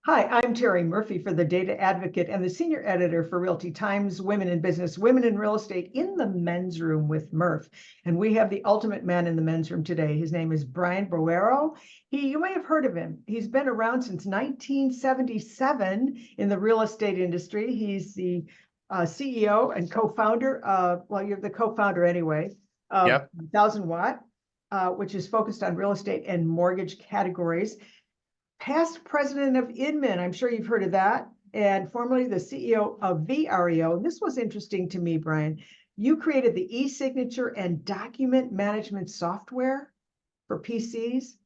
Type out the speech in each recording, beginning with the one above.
Hi, I'm Terry Murphy for the Data Advocate and the Senior Editor for Realty Times Women in Business, Women in Real Estate in the Men's Room with Murph. And we have the ultimate man in the men's room today. His name is Brian Boero. You may have heard of him. He's been around since 1977 in the real estate industry. He's the CEO and co-founder of, well, you're the co-founder anyway, of Yep. 1000 Watt, which is focused on real estate and mortgage categories. Past president of Inman, I'm sure you've heard of that, and formerly the CEO of VREO. And this was interesting to me, Brian. You created the e-signature and document management software for PCs.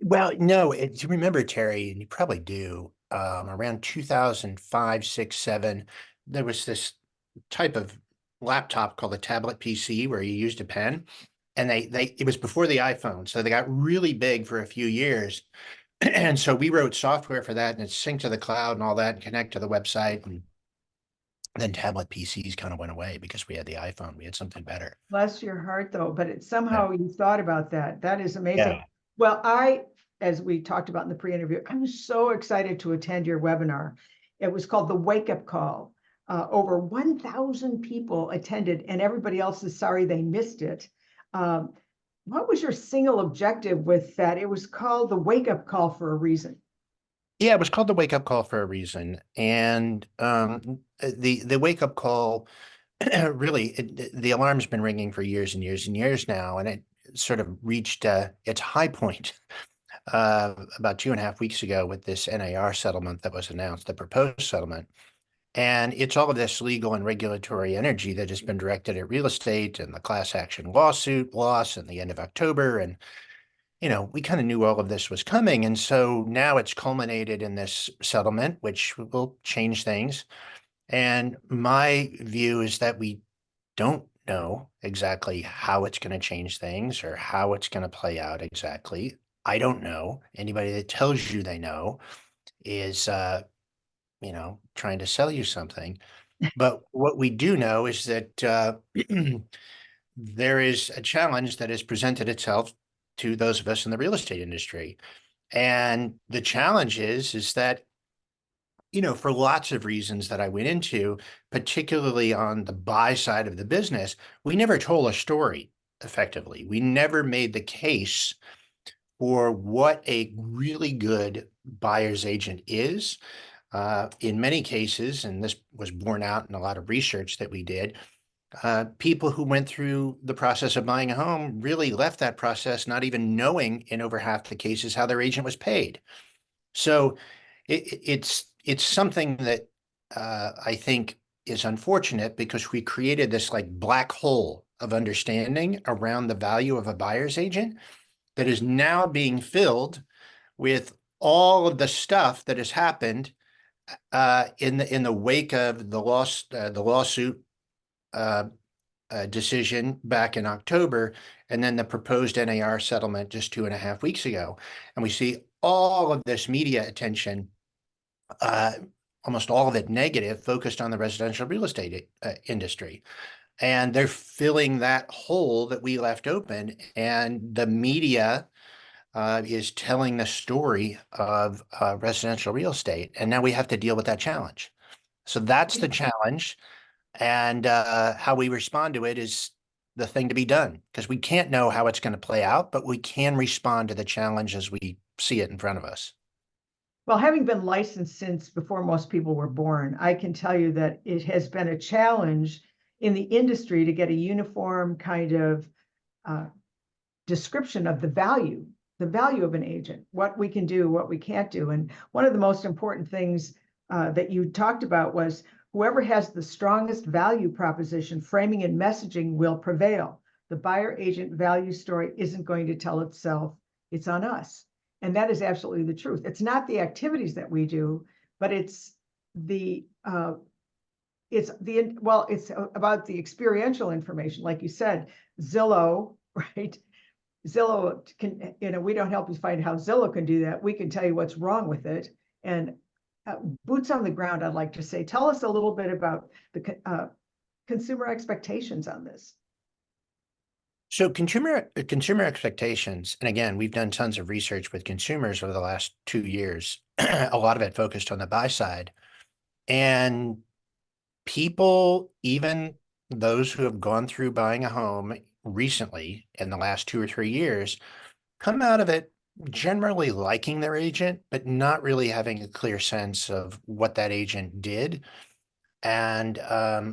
Well, no, do you remember, Terry, and you probably do, around 2005, 6, 7, there was this type of laptop called a tablet PC where you used a pen, and it was before the iPhone, so they got really big for a few years. And so we wrote software for that, and it synced to the cloud and all that, and connect to the website. And then tablet PCs kind of went away because we had the iPhone. We had something better. Bless your heart, though, but it Yeah. somehow you thought about that. That is amazing. Yeah. Well, as we talked about in the pre-interview, I'm so excited to attend your webinar. It was called the Wakeup Call. Over 1,000 people attended, and everybody else is sorry they missed it. What was your single objective with that? It was called the Wakeup Call for a reason. Yeah, it was called the Wake Up Call for a reason. And the Wake Up Call, really, the alarm's been ringing for years and years and years now, and it sort of reached its high point about 2.5 weeks ago with this NAR settlement that was announced, the proposed settlement. And it's all of this legal and regulatory energy that has been directed at real estate and the class action lawsuit loss in the end of October. And we kind of knew all of this was coming. And so now it's culminated in this settlement, which will change things. And my view is that we don't know exactly how it's going to change things or how it's going to play out exactly. I don't know. Anybody that tells you they know is, trying to sell you something. But what we do know is that there is a challenge that has presented itself to those of us in the real estate industry. And the challenge is that, for lots of reasons that I went into, particularly on the buy side of the business, we never told a story effectively. We never made the case for what a really good buyer's agent is. In many cases, and this was borne out in a lot of research that we did, people who went through the process of buying a home really left that process not even knowing in over half the cases how their agent was paid. So it's something that I think is unfortunate because we created this like black hole of understanding around the value of a buyer's agent that is now being filled with all of the stuff that has happened in the wake of the lawsuit decision back in October, and then the proposed NAR settlement just 2.5 weeks ago. And we see all of this media attention, almost all of it negative, focused on the residential real estate industry. And they're filling that hole that we left open. And the media is telling the story of residential real estate. And now we have to deal with that challenge. So that's the challenge. And how we respond to it is the thing to be done, because we can't know how it's going to play out, but we can respond to the challenge as we see it in front of us. Well, having been licensed since before most people were born, I can tell you that it has been a challenge in the industry to get a uniform kind of description of the value of an agent, what we can do, what we can't do. And one of the most important things that you talked about was whoever has the strongest value proposition, framing and messaging will prevail. The buyer agent value story isn't going to tell itself. It's on us. And that is absolutely the truth. It's not the activities that we do, but it's about the experiential information. Like you said, Zillow, right? Zillow can, we don't help you find how Zillow can do that. We can tell you what's wrong with it. And boots on the ground, I'd like to say, tell us a little bit about the consumer expectations on this. So consumer expectations, and again, we've done tons of research with consumers over the last 2 years, a lot of it focused on the buy side. And people, even those who have gone through buying a home recently in the last 2 or 3 years, come out of it generally liking their agent, but not really having a clear sense of what that agent did. And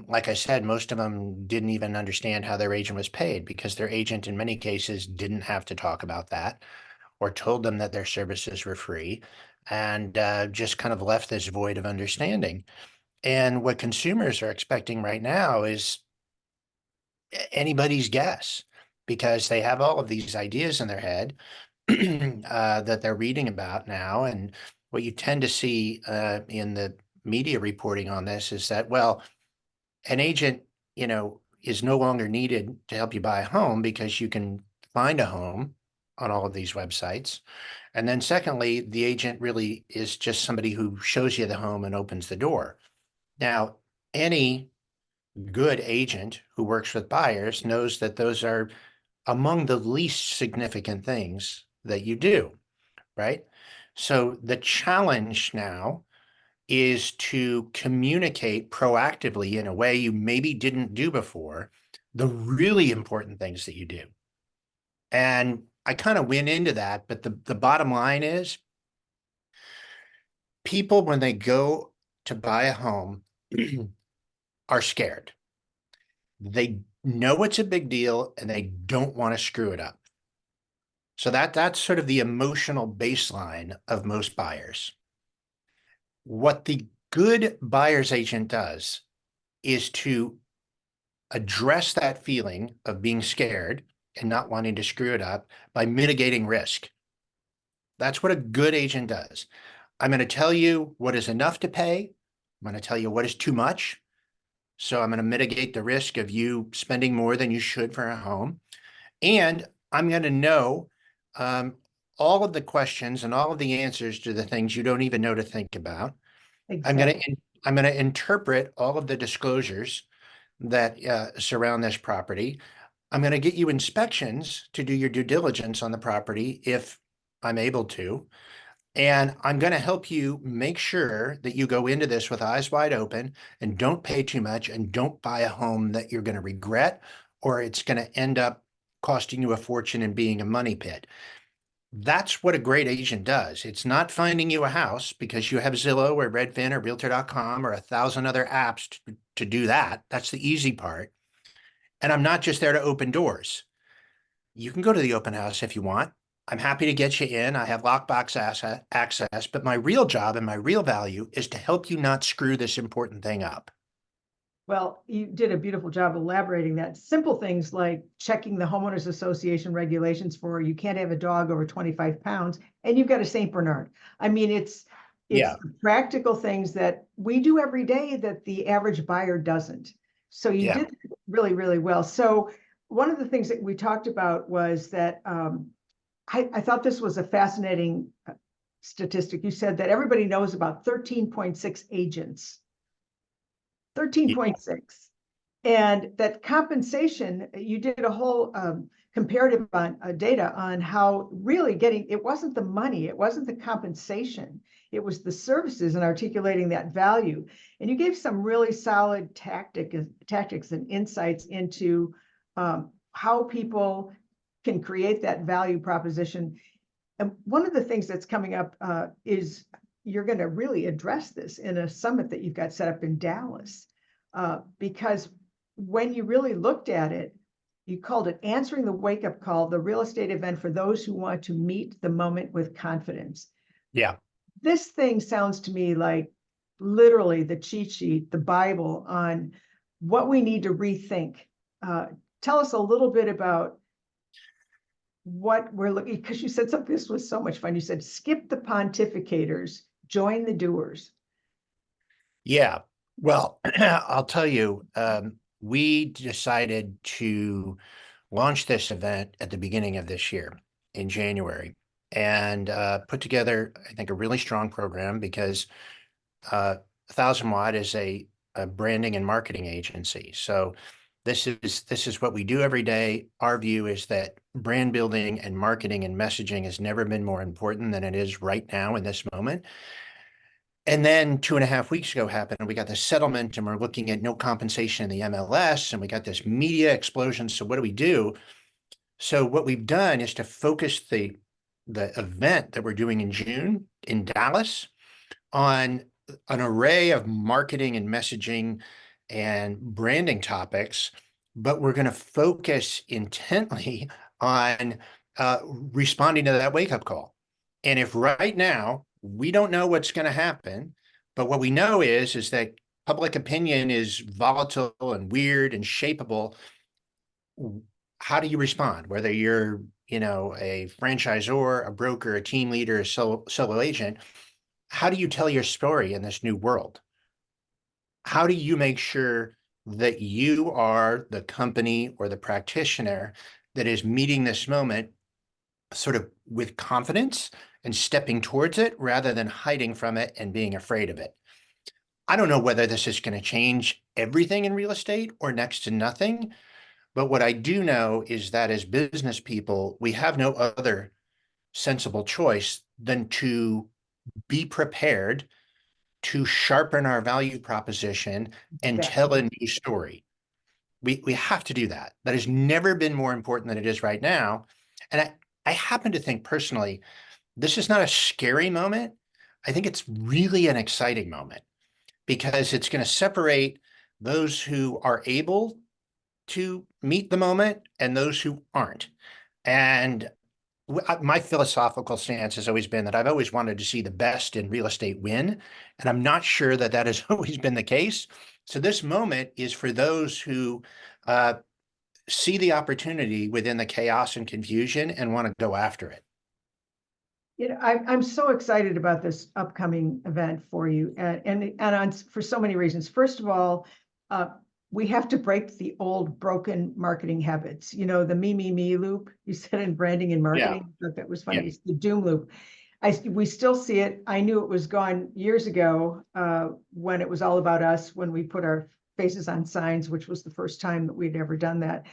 like I said, most of them didn't even understand how their agent was paid because their agent, in many cases, didn't have to talk about that or told them that their services were free and just kind of left this void of understanding. And what consumers are expecting right now is anybody's guess because they have all of these ideas in their head that they're reading about now. And what you tend to see in the media reporting on this is that, well, an agent, is no longer needed to help you buy a home because you can find a home on all of these websites. And then secondly, the agent really is just somebody who shows you the home and opens the door. Now, any good agent who works with buyers knows that those are among the least significant things that you do, right? So the challenge now is to communicate proactively in a way you maybe didn't do before, the really important things that you do. And I kind of went into that, but the bottom line is people, when they go to buy a home, are scared. They know it's a big deal and they don't want to screw it up. So that's sort of the emotional baseline of most buyers. What the good buyer's agent does is to address that feeling of being scared and not wanting to screw it up by mitigating risk. That's what a good agent does. I'm going to tell you what is enough to pay. I'm going to tell you what is too much. So I'm going to mitigate the risk of you spending more than you should for a home. And I'm going to know um, all of the questions and all of the answers to the things you don't even know to think about. I'm going Exactly. to I'm going to interpret all of the disclosures that surround this property. I'm going to get you inspections to do your due diligence on the property if I'm able to. And I'm going to help you make sure that you go into this with eyes wide open and don't pay too much and don't buy a home that you're going to regret or it's going to end up costing you a fortune and being a money pit. That's what a great agent does. It's not finding you a house because you have Zillow or Redfin or Realtor.com or 1,000 other apps to do that. That's the easy part. And I'm not just there to open doors. You can go to the open house if you want. I'm happy to get you in. I have lockbox access, but my real job and my real value is to help you not screw this important thing up. Well, you did a beautiful job elaborating that. Simple things like checking the homeowners association regulations for you can't have a dog over 25 pounds and you've got a Saint Bernard. I mean, it's Yeah, the practical things that we do every day that the average buyer doesn't. So you yeah, did really, really well. So one of the things that we talked about was that I thought this was a fascinating statistic. You said that everybody knows about 13.6 agents. yeah, 13.6. And that compensation, you did a whole comparative on data on how really it wasn't the money, it wasn't the compensation, it was the services and articulating that value. And you gave some really solid tactics and insights into how people can create that value proposition. And one of the things that's coming up is you're going to really address this in a summit that you've got set up in Dallas. Because when you really looked at it, you called it Answering the Wake Up Call, the real estate event for those who want to meet the moment with confidence. yeah. This thing sounds to me like literally the cheat sheet, the Bible on what we need to rethink. Tell us a little bit about what we're looking, because you said something, this was so much fun. You said, skip the pontificators, join the doers. Yeah. Well, I'll tell you, we decided to launch this event at the beginning of this year in January and put together, I think, a really strong program because 1,000 Watt is a branding and marketing agency. So This is what we do every day. Our view is that brand building and marketing and messaging has never been more important than it is right now in this moment. And then 2.5 weeks ago happened, and we got the settlement, and we're looking at no compensation in the MLS, and we got this media explosion. So what do we do? So what we've done is to focus the event that we're doing in June in Dallas on an array of marketing and messaging and branding topics, but we're going to focus intently on responding to that wake up call. And if right now we don't know what's going to happen, but what we know is that public opinion is volatile and weird and shapeable, how do you respond? Whether you're, a franchisor, a broker, a team leader, a solo agent, how do you tell your story in this new world? How do you make sure that you are the company or the practitioner that is meeting this moment sort of with confidence and stepping towards it rather than hiding from it and being afraid of it? I don't know whether this is going to change everything in real estate or next to nothing, but what I do know is that as business people, we have no other sensible choice than to be prepared to sharpen our value proposition and tell a new story. We have to do that. That has never been more important than it is right now. And I happen to think personally, this is not a scary moment. I think it's really an exciting moment because it's going to separate those who are able to meet the moment and those who aren't. And my philosophical stance has always been that I've always wanted to see the best in real estate win, and I'm not sure that that has always been the case. So this moment is for those who see the opportunity within the chaos and confusion and want to go after it. I'm so excited about this upcoming event for you, for so many reasons. First of all, we have to break the old broken marketing habits. The me loop you said in branding and marketing. Yeah. That was funny. Yeah. It's the doom loop. We still see it. I knew it was gone years ago when it was all about us, when we put our faces on signs, which was the first time that we'd ever done that.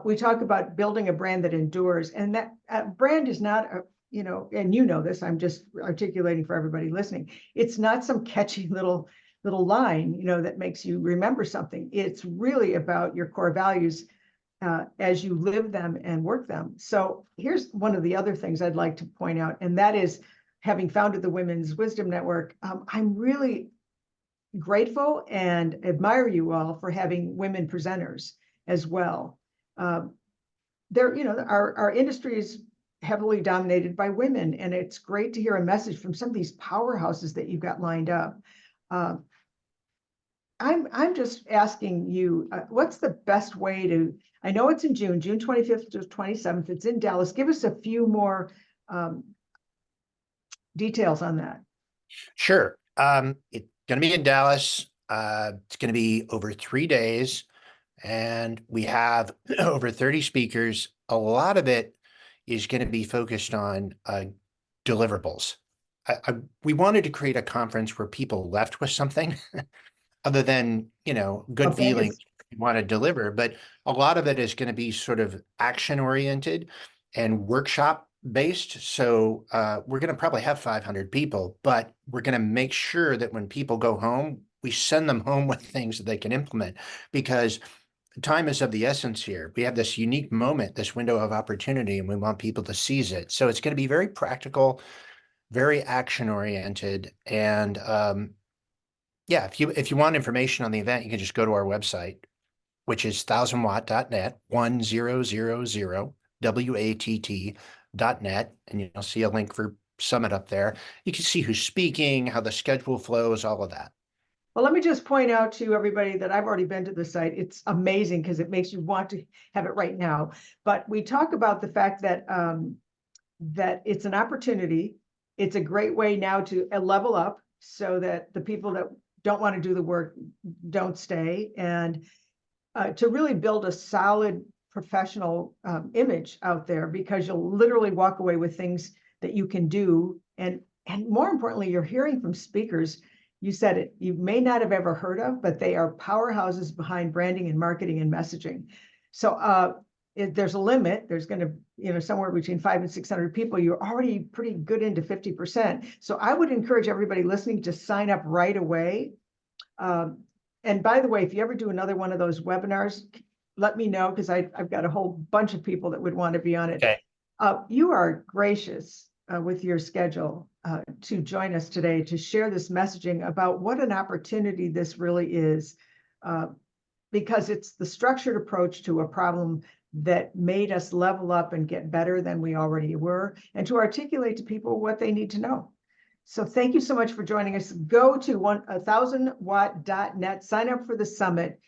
We talk about building a brand that endures, and that brand is not a, and this, I'm just articulating for everybody listening. It's not some catchy little line, that makes you remember something. It's really about your core values as you live them and work them. So here's one of the other things I'd like to point out, and that is, having founded the Women's Wisdom Network, I'm really grateful and admire you all for having women presenters as well. Our industry is heavily dominated by women, and it's great to hear a message from some of these powerhouses that you've got lined up. I'm just asking you, what's the best way to, I know it's in June 25th to 27th, it's in Dallas. Give us a few more details on that. Sure. It's going to be in Dallas. It's going to be over 3 days, and we have over 30 speakers. A lot of it is going to be focused on deliverables. We wanted to create a conference where people left with something other than, good feelings you want to deliver. But a lot of it is going to be sort of action oriented and workshop based. So we're going to probably have 500 people, but we're going to make sure that when people go home, we send them home with things that they can implement, because time is of the essence here. We have this unique moment, this window of opportunity, and we want people to seize it. So it's going to be very practical, very action oriented. And yeah, if you want information on the event, you can just go to our website, which is 1000watt.net, 1000watt.net, and you'll see a link for Summit up there. You can see who's speaking, how the schedule flows, all of that. Well, let me just point out to everybody that I've already been to the site. It's amazing because it makes you want to have it right now. But we talk about the fact that that it's an opportunity. It's a great way now to level up so that the people that don't want to do the work don't stay, and to really build a solid professional image out there, because you'll literally walk away with things that you can do. And more importantly, you're hearing from speakers You said it, you may not have ever heard of, but they are powerhouses behind branding and marketing and messaging. So there's a limit. There's going to, somewhere between 500 and 600 people. You're already pretty good into 50%. So I would encourage everybody listening to sign up right away. And by the way, if you ever do another one of those webinars, let me know, because I've got a whole bunch of people that would want to be on it. Okay. You are gracious with your schedule to join us today to share this messaging about what an opportunity this really is, because it's the structured approach to a problem that made us level up and get better than we already were, and to articulate to people what they need to know. So thank you so much for joining us. Go to 1000watt.net, sign up for the summit.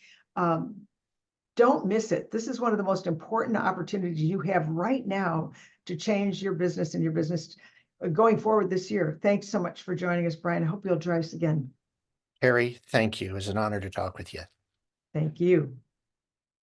Don't miss it. This is one of the most important opportunities you have right now to change your business and your business going forward this year. Thanks so much for joining us, Brian. I hope you'll join us again. Harry, thank you. It was an honor to talk with you. Thank you.